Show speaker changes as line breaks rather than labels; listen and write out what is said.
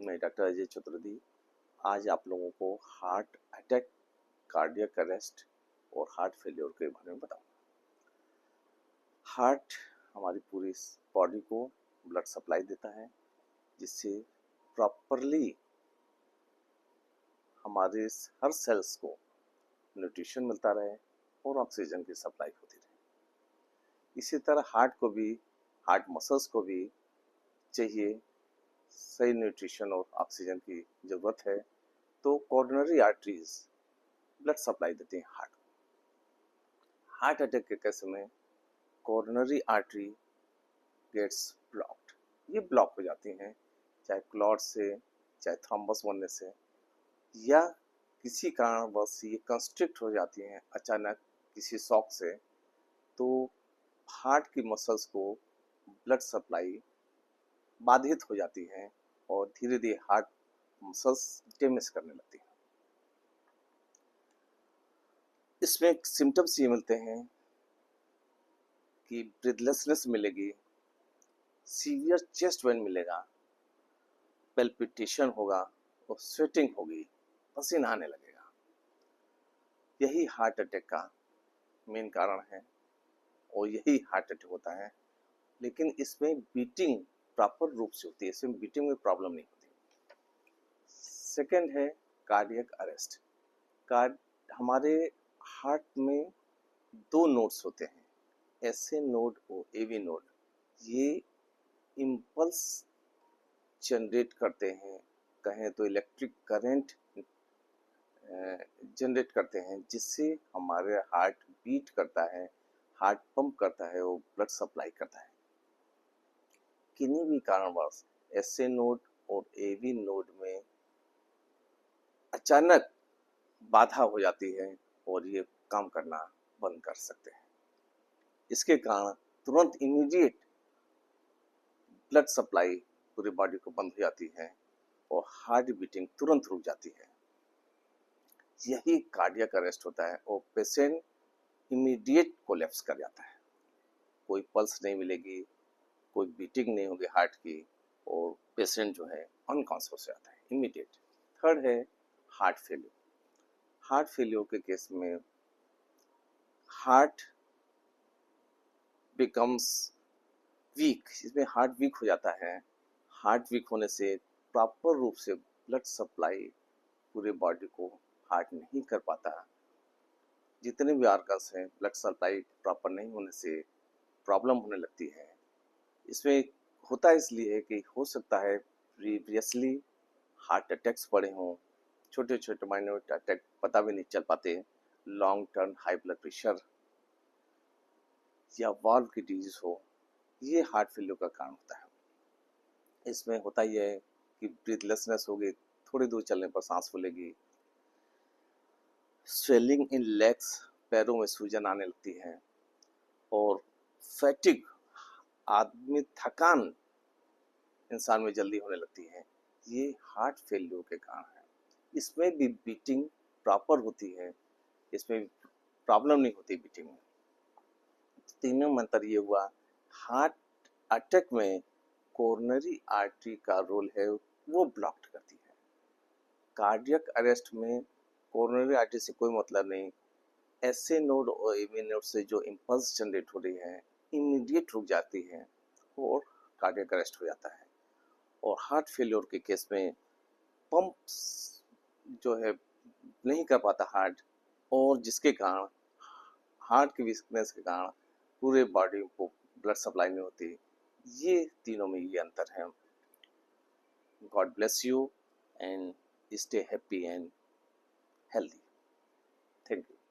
मैं डॉक्टर अजय चतुर्वेदी आज आप लोगों को हार्ट अटैक, कार्डियक अरेस्ट और हार्ट फेलियर के बारे में बताऊंगा। हार्ट हमारी पूरी बॉडी को ब्लड सप्लाई देता है, जिससे प्रॉपरली हमारे हर सेल्स को न्यूट्रिशन मिलता रहे और ऑक्सीजन की सप्लाई होती रहे। इसी तरह हार्ट मसल्स को भी चाहिए सही न्यूट्रिशन और ऑक्सीजन की ज़रूरत है, तो कोरोनरी आर्टरीज ब्लड सप्लाई देते हैं हार्ट को। हार्ट अटैक के केस में कोरोनरी आर्टरी गेट्स ब्लॉक्ड, ये ब्लॉक हो जाती हैं, चाहे क्लॉट से, चाहे थ्रोम्बस बनने से, या किसी कारणवश ये कंस्ट्रिक्ट हो जाती हैं अचानक किसी शॉक से, तो हार्ट की मसल्स को ब्लड सप्लाई बाधित हो जाती हैं और धीरे धीरे हार्ट मसल्स डैमेज करने लगती हैं। इसमें सिम्टम्स ये मिलते हैं कि ब्रीथलेसनेस मिलेगी, सीवियर चेस्ट पेन मिलेगा, पैल्पिटेशन होगा और स्वेटिंग होगी, पसीना आने लगेगा। यही हार्ट अटैक का मेन कारण है और यही हार्ट अटैक होता है। लेकिन इसमें बीटिंग प्रॉपर रूप से होती है, इसमें बीटिंग में प्रॉब्लम नहीं होती। सेकंड है कार्डियक अरेस्ट। हमारे हार्ट में दो नोड्स होते हैं, एसए नोड और एवी नोड। ये इम्पल्स जनरेट करते हैं, कहें तो इलेक्ट्रिक करंट जनरेट करते हैं, जिससे हमारे हार्ट बीट करता है, हार्ट पंप करता है और ब्लड सप्लाई करता है। किन्हीं भी कारणवश एसए नोड और एवी नोड में अचानक बाधा हो जाती है और ये काम करना बंद कर सकते हैं। इसके कारण तुरंत इमीडिएट ब्लड सप्लाई पूरी बॉडी को बंद हो जाती है और हार्ट बीटिंग तुरंत रुक जाती है। यही कार्डियक अरेस्ट होता है और पेशेंट इमीडिएट कोलैप्स कर जाता है। कोई पल्स नहीं मिलेगी, कोई बीटिंग नहीं होगी हार्ट की और पेशेंट जो है अनकॉन्शियस हो जाता है इमीडिएट। थर्ड है हार्ट फेलियर। हार्ट फेलियर के केस में हार्ट बिकम्स वीक, इसमें हार्ट वीक हो जाता है। हार्ट वीक होने से प्रॉपर रूप से ब्लड सप्लाई पूरे बॉडी को हार्ट नहीं कर पाता। जितने भी ऑर्गन्स हैं, ब्लड सप्लाई प्रॉपर नहीं होने से प्रॉब्लम होने लगती है। इसमें होता इसलिए कि हो सकता है प्रीवियसली हार्ट अटैक्स पड़े हों, छोटे छोटे माइनर अटैक पता भी नहीं चल पाते, long term high blood pressure या वाल्व की डिजीज हो, ये हार्ट फेलियर का कारण होता है। इसमें होता यह है कि ब्रीथलेसनेस होगी, थोड़ी दूर चलने पर सांस फूलेगी, स्वेलिंग इन लेग्स, पैरों में सूजन आने लगती है और फैटिग, आदमी थकान इंसान में जल्दी होने लगती है। ये हार्ट फेलियर के कारण है। इसमें भी बीटिंग प्रॉपर होती है, इसमें प्रॉब्लम नहीं होती बीटिंग में। तीनों में अंतर ये हुआ, हार्ट अटैक में कोरोनरी आर्टरी का रोल है, वो ब्लॉक्ड करती है। कार्डियक अरेस्ट में कोरोनरी आर्टरी से कोई मतलब नहीं, एसए नोड और एवी नोड से जो इम्पल्स जनरेट हो रही है इमीडिएट रुक जाती है और कार्डियक अरेस्ट हो जाता है। और हार्ट फेलियर के केस में पंप जो है नहीं कर पाता हार्ट, और जिसके कारण हार्ट की वीकनेस के कारण पूरे बॉडी को ब्लड सप्लाई नहीं होती। ये तीनों में ये अंतर है। God bless you and stay happy and healthy. Thank you.